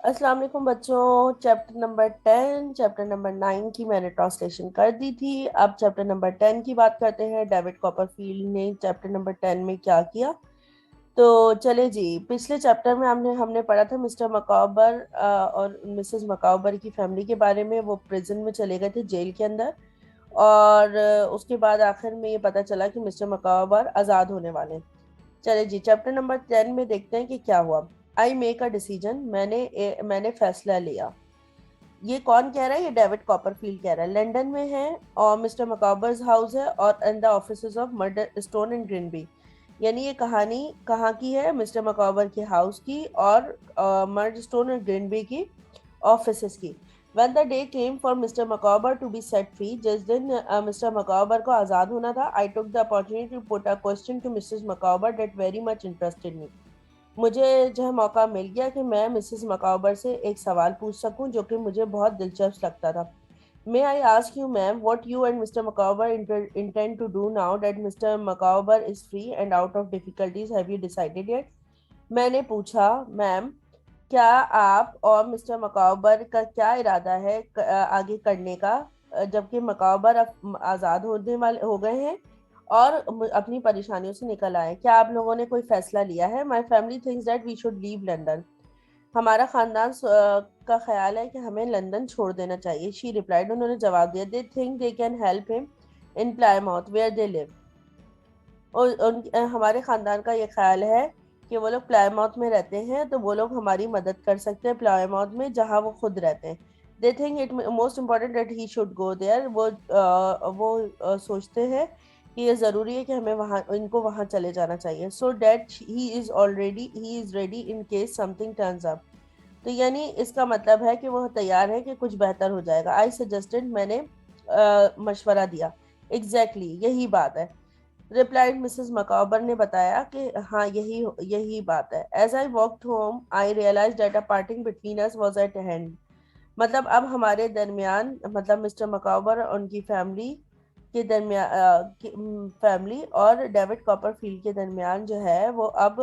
अस्सलाम वालेकुम बच्चों। चैप्टर नंबर 9 की मैंने ट्रांसलेशन कर दी थी। अब चैप्टर नंबर 10 की बात करते हैं। डेविड कॉपरफील्ड ने चैप्टर नंबर 10 में क्या किया। तो चले जी, पिछले चैप्टर में हमने हमने पढ़ा था मिस्टर मकाबर और मिसेस मकाबर की फैमिली के बारे में। वो प्रिजन में चले गए थे, जेल के अंदर। और उसके बाद आखिर में ये पता चला कि मिस्टर मकाबर आज़ाद होने वाले हैं। चले जी, चैप्टर नंबर 10 में देखते हैं कि क्या हुआ। आई मेक अ डिसीजन, मैंने फैसला लिया। ये कौन कह रहा है? ये डेविड कॉपरफील्ड कह रहा है। लंदन में है और मिस्टर मकाबर्स हाउस है और in the offices of Murdstone and Grinby. यानी ये कहानी कहाँ की है? मिस्टर मकाबर के हाउस की और मर्ड स्टोन और ग्रिनबी की ऑफिसेज की। When the day came for Mr. Macabre to be set free, जिस दिन मिस्टर मकाबर को आज़ाद होना था, I took the opportunity to put a question to Mrs. Macabre that very much interested me. मुझे जो है मौका मिल गया कि मैं मिसेस मकाबर से एक सवाल पूछ सकूं जो कि मुझे बहुत दिलचस्प लगता था। May I ask you ma'am what you and Mr Micawber intend to do now that Mr Micawber is free and out of difficulties, have you decided yet? मैंने पूछा, मैम, क्या आप और मिस्टर मकाबर का क्या इरादा है आगे करने का, जबकि मकाबर अब आज़ाद होने वाले हो गए हैं और अपनी परेशानियों से निकल आए? क्या आप लोगों ने कोई फैसला लिया है? My family thinks that we should leave London. हमारा खानदान का ख्याल है कि हमें लंदन छोड़ देना चाहिए। शी रिप्लाइड, उन्होंने जवाब दिया, they think they can help him in Plymouth where they live. और हमारे खानदान का ये ख्याल है कि वो लोग प्लाईमाउथ में रहते हैं, तो वो लोग हमारी मदद कर सकते हैं प्लाईमाउथ में, जहाँ वो खुद रहते हैं। They think it most important that he should go there. वो सोचते हैं कि ये ज़रूरी है कि हमें वहाँ इनको वहाँ चले जाना चाहिए। So that he is ready in case something turns up. तो यानी इसका मतलब है कि वो तैयार है कि कुछ बेहतर हो जाएगा। आई सजेस्टेड, मैंने मशवरा दिया। एग्जैक्टली यही बात है, रिप्लाइड मिसेस मकाबर ने बताया कि हाँ, यही यही बात है। As I walked home I realise that a parting between us was at hand. मतलब अब हमारे दरमियान, मतलब मिस्टर मकाबर और उनकी फैमिली के दरमियान, फैमिली और डेविड कॉपरफील्ड के दरमियान जो है वो अब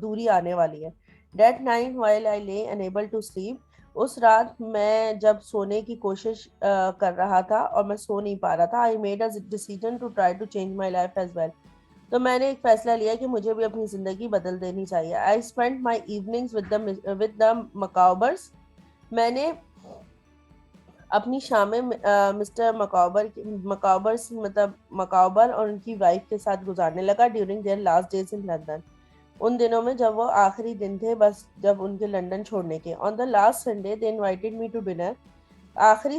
दूरी आने वाली है। डेट नाइट वाइल आई ले अनेबल टू स्लीप, उस रात मैं जब सोने की कोशिश कर रहा था और मैं सो नहीं पा रहा था, I made a decision to try to change my life as well. तो मैंने एक फैसला लिया कि मुझे भी अपनी जिंदगी बदल देनी चाहिए। I spend my evenings with the Micawbers. मैंने अपनी शामें मिस्टर मकाबर मतलब मकाबर और उनकी वाइफ के साथ गुजारने लगा during their last days in London. उन दिनों में जब वो आखिरी दिन थे, बस जब उनके लंदन छोड़ने के। On the last Sunday they invited me to dinner. आखिरी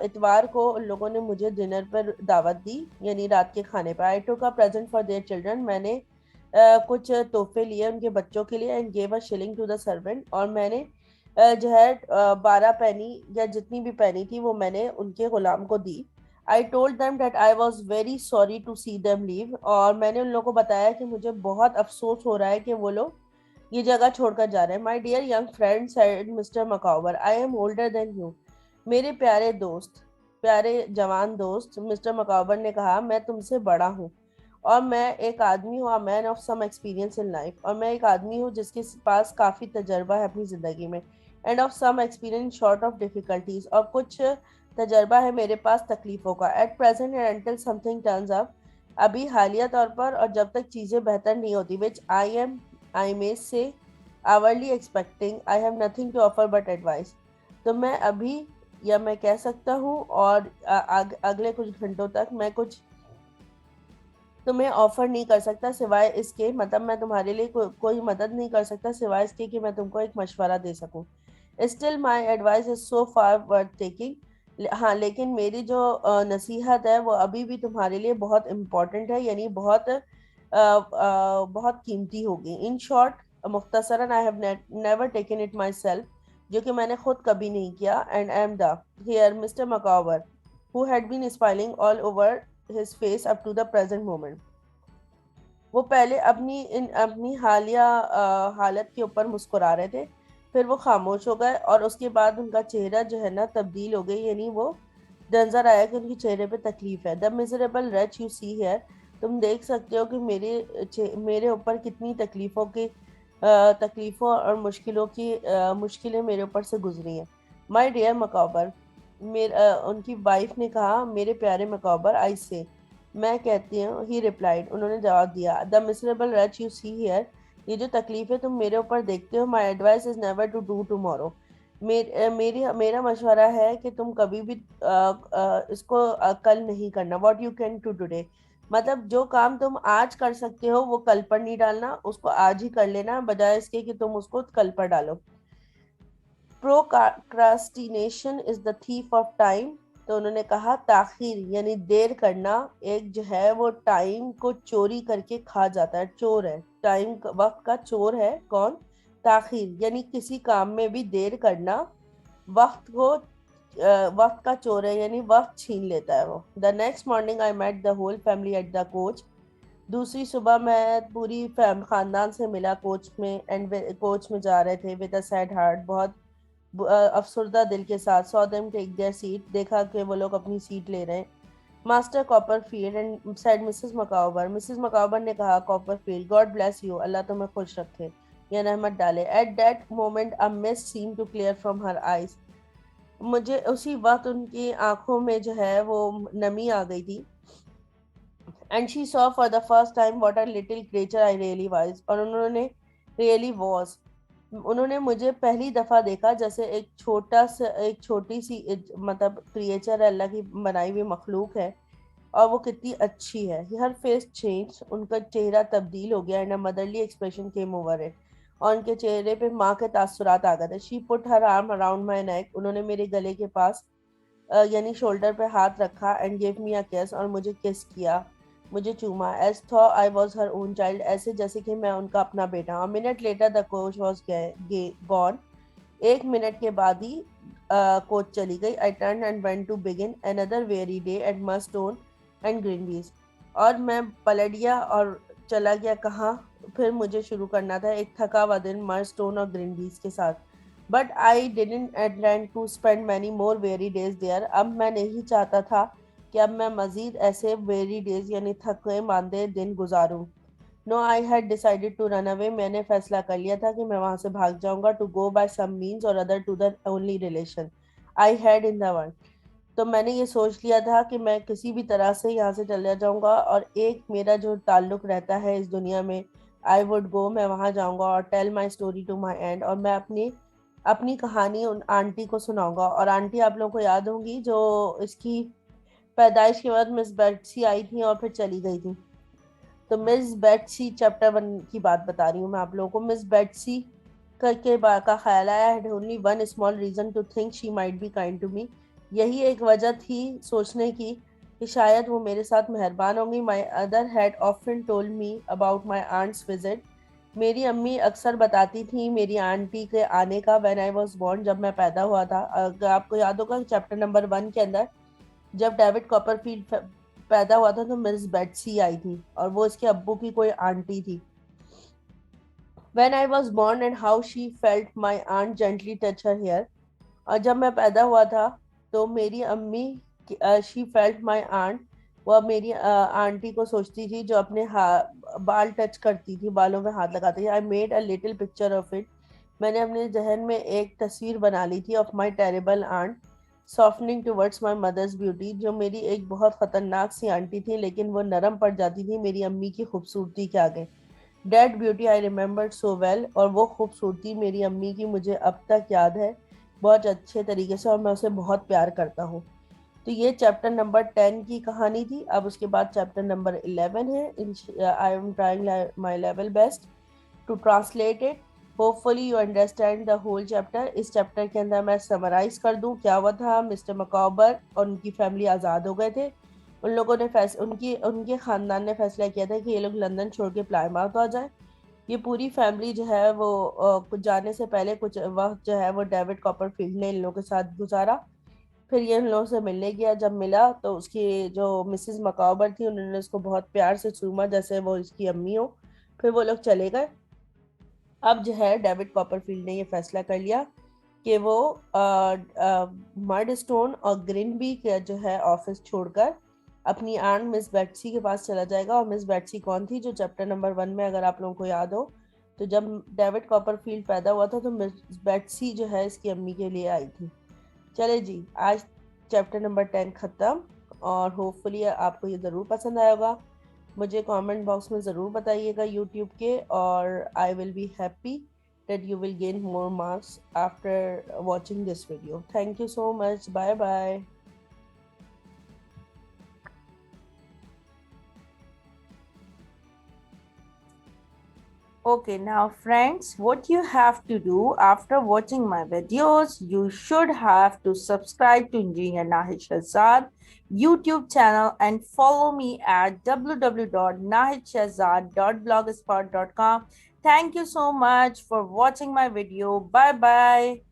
इतवार को उन लोगों ने मुझे डिनर पर दावत दी, यानी रात के खाने पर। I took a present for their children, मैंने कुछ तोहफे लिए उनके बच्चों के लिए। And gave a shilling to the servant, और मैंने जो है 12 पैनी या जितनी भी पैनी थी वो मैंने उनके गुलाम को दी। I told them that I was very sorry to see them leave, और मैंने उन लोगों को बताया कि मुझे बहुत अफसोस हो रहा है कि वो लोग ये जगह छोड़कर जा रहे हैं। My dear young friend said Mr Micawber, I am older than you. मेरे प्यारे दोस्त, प्यारे जवान दोस्त, मिस्टर मकाबर ने कहा, मैं तुमसे बड़ा हूँ और मैं एक आदमी हूँ, man of some experience in life, और मैं एक आदमी हूँ जिसके पास काफ़ी तजर्बा है अपनी ज़िंदगी में। And of some experience sort of difficulties, और कुछ तजर्बा है मेरे पास तकलीफ़ों का। At present and until something turns up, अभी हालिया तौर पर और जब तक चीज़ें बेहतर नहीं होती, विच I may say hourly expecting, I have nothing to offer but advice. तो मैं अभी, या मैं कह सकता हूँ, और अगले कुछ घंटों तक मैं कुछ तुम्हें ऑफर नहीं कर सकता सिवाय इसके, मतलब मैं तुम्हारे लिए कोई मदद नहीं कर सकता सिवाय इसके कि मैं तुमको एक मशवरा दे सकूं। Still my advice is so far worth taking. हाँ, लेकिन मेरी जो नसीहत है वो अभी भी तुम्हारे लिए बहुत इम्पोर्टेंट है, यानी बहुत कीमती होगी। इन शॉर्ट, मुख्तसरन, I have never taken it myself, जो कि मैंने खुद कभी नहीं किया। And I am the here Mr Micawber who had been smiling all over his face up to the present moment। वो पहले अपनी हालिया हालत के ऊपर मुस्कुरा रहे थे, फिर वो खामोश हो गए और उसके बाद उनका चेहरा जो है ना तब्दील हो गई, यानी वो नजर आया कि उनके चेहरे पे तकलीफ है। द मिजरेबल रच यू सी है, तुम देख सकते हो कि मेरे ऊपर कितनी तकलीफों के तकलीफ़ों और मुश्किलें मेरे ऊपर से गुजरी हैं। माय डियर मकबर, उनकी वाइफ ने कहा, मेरे प्यारे मकबर, आई से, मैं कहती हूँ, ही रिप्लाइड, उन्होंने जवाब दिया, the miserable wretch you see here, ये जो तकलीफें तुम मेरे ऊपर देखते हो, my advice is never to do tomorrow, मेरा मशवरा है कि तुम कभी भी इसको कल नहीं करना, what you can to today, मतलब जो काम तुम आज कर सकते हो वो कल पर नहीं डालना, उसको आज ही कर लेना बजाय इसके कि तुम उसको कल पर डालो। Procrastination is the thief of time, तो उन्होंने कहा ताखीर यानी देर करना एक जो है वो टाइम को चोरी करके खा जाता है, चोर है, टाइम वक्त का चोर है कौन, ताखीर यानी किसी काम में भी देर करना वक्त को वक्त का चोर है यानी वक्त छीन लेता है वो। The next morning I met the whole family at the coach, दूसरी सुबह मैं पूरी खानदान से मिला कोच में, एंड कोच में जा रहे थे, विद अ सैड हार्ट, बहुत अफसरदा दिल के साथ, saw them take their seat, देखा कि वो लोग अपनी सीट ले रहे हैं। Master Copperfield and said Mrs Micawber, Mrs Micawber ने कहा, कॉपरफील्ड, गॉड ब्लेस यू, अल्लाह तुम्हें खुश रखे या रहमत डाले। At that moment a mist seem to clear from her eyes, मुझे उसी वक्त उनकी आंखों में जो है वो नमी आ गई थी। And she saw for the first time what a little creature I really was, और उन्होंने रियली वॉज, उन्होंने मुझे पहली दफा देखा जैसे एक छोटी सी मतलब क्रिएचर है, अल्लाह की बनाई हुई मखलूक है, और वो कितनी अच्छी है। हर फेस चेंज, उनका चेहरा तब्दील हो गया, and a motherly expression came over it, और उनके चेहरे पे माँ के तासुरात आ गए थे। She put her arm around my neck, उन्होंने मेरे गले के पास यानी शोल्डर पे हाथ रखा, एंड गिव मी अ किस, और मुझे किस किया, मुझे चूमा, as though I was her own child, ऐसे जैसे कि मैं उनका अपना बेटा हूँ। Minute later the coach was gone, एक मिनट के बाद ही कोच चली गई। I turn and went to begin another very day at Murdstone and Grinbys, और मैं पलट गया और चला गया कहाँ, फिर मुझे शुरू करना था एक थका हुआ दिन मर्स्टोन और ग्रीनबीज के साथ। But I didn't intend to spend many more very days there, अब मैं नहीं चाहता था कि अब मैं मजीद ऐसे वेरी डेज यानी थके मांदे दिन गुजारूं। No, I had decided to run away, मैंने फैसला कर लिया था कि मैं वहां से भाग जाऊंगा, to go by some means और other to the only relation I had in the world, तो मैंने ये सोच लिया था कि मैं किसी भी तरह से यहाँ से चला जाऊंगा, और एक मेरा जो ताल्लुक रहता है इस दुनिया में, आई वुड गो, मैं वहां जाऊंगा और tell my story to my end, और मैं अपनी अपनी कहानी उन आंटी को सुनाऊंगा। और आंटी आप लोगों को याद होंगी जो इसकी पैदाइश के बाद मिस बेट्सी आई थी और फिर चली गई थी। तो मिस बेट्सी चैप्टर 1 की बात बता रही हूँ मैं आप लोगों को। मिस बेट्सी करके का ख्याल आया, had only one small reason to think she might be kind to me, यही एक वजह थी सोचने की कि शायद वो मेरे साथ मेहरबान होंगी। My other had often told me about my aunt's visit, मेरी अम्मी अक्सर बताती थी मेरी आंटी के आने का, व्हेन आई वाज बोर्न, जब मैं पैदा हुआ था। अगर आपको याद होगा चैप्टर नंबर 1 के अंदर जब डेविड कॉपरफील्ड पैदा हुआ था तो मिस बेट्सी आई थी और वो इसके अब्बू की कोई आंटी थी। When I was born and how she felt my aunt gently touch her hair, और जब मैं पैदा हुआ था तो मेरी अम्मी शी फेल्ट माई आंट, वह मेरी आंटी को सोचती थी जो अपने बाल टच करती थी, बालों में हाथ लगाती थी। I made a little picture of it, मैंने अपने जहन में एक तस्वीर बना ली थी, of my terrible aunt softening towards my mother's beauty, जो मेरी एक बहुत खतरनाक सी आंटी थी लेकिन वो नरम पड़ जाती थी मेरी अम्मी की खूबसूरती के आगे। डेट ब्यूटी आई रिमेम्बर्ड सो वेल, और वो खूबसूरती मेरी अम्मी की मुझे अब तक याद है बहुत अच्छे तरीके से, और मैं उसे बहुत प्यार करता हूँ। तो ये चैप्टर नंबर 10 की कहानी थी। अब उसके बाद चैप्टर नंबर 11 है। I am trying my level best to translate it, hopefully you understand the whole chapter. इस चैप्टर के अंदर मैं समराइज कर दूं क्या हुआ था। मिस्टर मकौबर और उनकी फैमिली आज़ाद हो गए थे। उन लोगों ने उनकी उनके ख़ानदान ने फैसला किया था कि ये लोग लंदन छोड़ के प्लायमाउथ आ जाए। ये पूरी फैमिली जो है वो कुछ जाने से पहले कुछ वक्त जो है वो डेविड कॉपरफील्ड ने इन लोगों के साथ गुजारा। फिर ये इन लोगों से मिलने गया, जब मिला तो उसकी जो मिसेस मकौबर थी उन्होंने उसको बहुत प्यार से चूमा जैसे वो इसकी अम्मी हो। फिर वो लोग चले गए। अब जो है डेविड कॉपरफील्ड ने ये फैसला कर लिया कि वो मर्डस्टोन और ग्रिनबी का जो है ऑफिस छोड़कर अपनी आंट मिस बेट्सी के पास चला जाएगा। और मिस बेट्सी कौन थी, जो चैप्टर नंबर 1 में अगर आप लोगों को याद हो تو جب ڈیوڈ کاپرفیلڈ پیدا ہوا تھا تو مس بیٹسی جو ہے اس کی امی کے لیے آئی تھی. چلے جی آج چیپٹر نمبر 10 ختم اور ہوپ فلی آپ کو یہ ضرور پسند آئے گا. مجھے کامنٹ باکس میں ضرور بتائیے گا یوٹیوب کے, اور I will be happy that you will gain more marks after watching this video. Thank you so much. Bye bye. Okay, now friends, what you have to do after watching my videos, you should have to subscribe to Engineer Nahid Shahzad YouTube channel and follow me at www.nahidshahzad.blogspot.com. Thank you so much for watching my video. Bye bye.